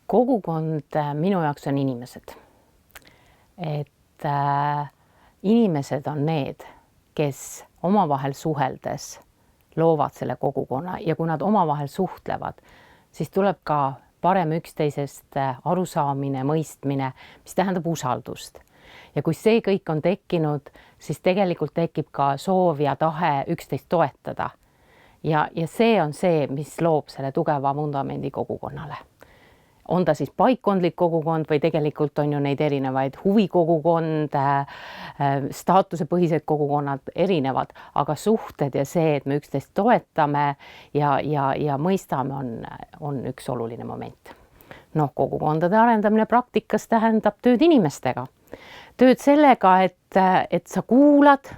Kogukond minu jaoks on inimesed. Inimesed on need, kes omavahel suheldes loovad selle kogukonna ja kui nad omavahel suhtlevad, siis tuleb ka parem üksteisest arusaamine, mõistmine, mis tähendab usaldust. Ja kui see kõik on tekkinud, siis tegelikult tekib ka soov ja tahe üksteist toetada. Ja see on see, mis loob selle tugeva vundamendi kogukonnale. On ta siis paikkondlik kogukond või tegelikult on ju neid erinevaid huvikogukond, staatusepõhised kogukonnad erinevad, aga suhted ja see, et me üksteist toetame ja mõistame, on üks oluline moment. Kogukondade arendamine praktikas tähendab tööd inimestega. Tööd sellega, et sa kuulad,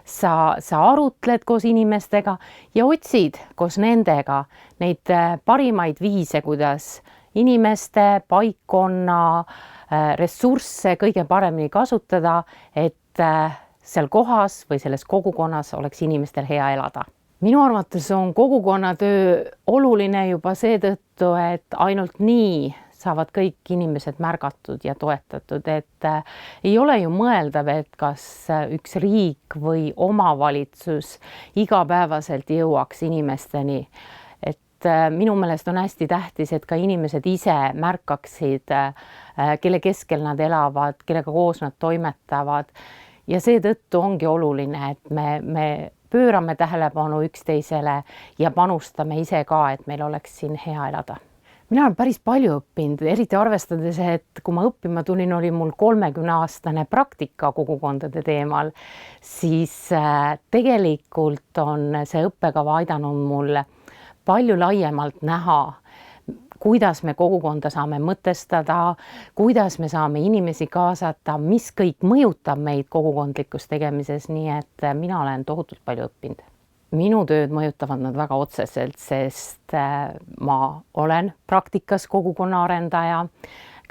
sa arutled koos inimestega ja otsid koos nendega neid parimaid viise, kuidas inimeste, paikkonna, ressursse kõige paremini kasutada, et seal kohas või selles kogukonnas oleks inimestel hea elada. Minu arvates on kogukonnatöö oluline juba seetõttu, et ainult nii saavad kõik inimesed märgatud ja toetatud, et ei ole ju mõeldav, et kas üks riik või omavalitsus igapäevaselt jõuaks inimesteni. Minu meelest on hästi tähtis, et ka inimesed ise märkaksid, kelle keskel nad elavad, kellega koos nad toimetavad. Ja seetõttu ongi oluline, et me pöörame tähelepanu üksteisele ja panustame ise ka, et meil oleks siin hea elada. Mina olen päris palju õppinud, eriti arvestades, et kui ma õppima tulin, oli mul 30-aastane praktika kogukondade teemal, siis tegelikult on see õppekava aidanud mul palju laiemalt näha, kuidas me kogukonda saame mõtestada, kuidas me saame inimesi kaasata, mis kõik mõjutab meid kogukondlikus tegemises, nii et mina olen tohutult palju õppinud. Minu tööd mõjutavad nad väga otseselt, sest ma olen praktikas kogukonna arendaja.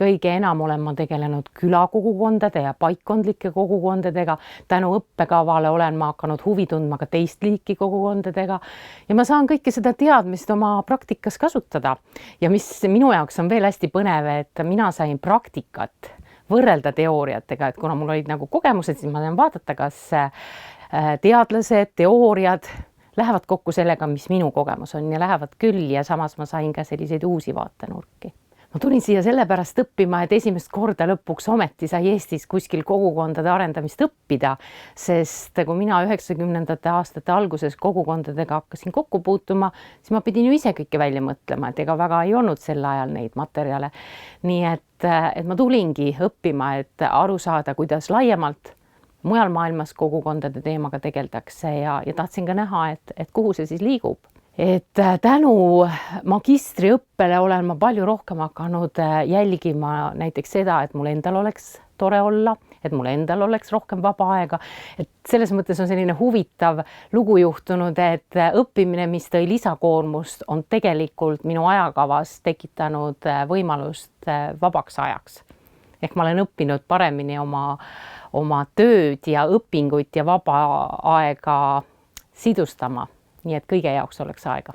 Kõige enam olen ma tegelenud külakogukondade ja paikkondlike kogukondadega. Tänu õppekavale olen ma hakanud huvi tundma ka teist liiki kogukondadega ja ma saan kõike seda teadmist oma praktikas kasutada. Ja mis minu jaoks on veel hästi põnev, et mina sain praktikat võrrelda teooriatega, et kuna mul olid nagu kogemused, siis ma sain vaadata, kas teadlased, teooriad lähevad kokku sellega, mis minu kogemus on ja lähevad küll ja samas ma sain ka selliseid uusi vaatenurki. Ma tulin siia sellepärast õppima, et esimest korda lõpuks ometi sai Eestis kuskil kogukondade arendamist õppida, sest kui mina 90ndate aastate alguses kogukondadega hakkasin kokku puutuma, siis ma pidin ju ise kõike välja mõtlema, et ega väga ei olnud sel ajal neid materjale. Nii et ma tulingi õppima, et aru saada, kuidas laiemalt mujal maailmas kogukondade teemaga tegeldakse ja tahtsin ka näha, et kuhu see siis liigub. Et tänu magistriõppele olen ma palju rohkem hakanud jälgima näiteks seda, et mul endal oleks tore olla, et mul endal oleks rohkem vaba aega. Et selles mõttes on selline huvitav lugu juhtunud, et õppimine, mis tõi lisakoormust, on tegelikult minu ajakavas tekitanud võimalust vabaks ajaks. Ehk ma olen õppinud paremini oma tööd ja õpinguid ja vaba aega sidustama. Nii et kõige jaoks oleks aega.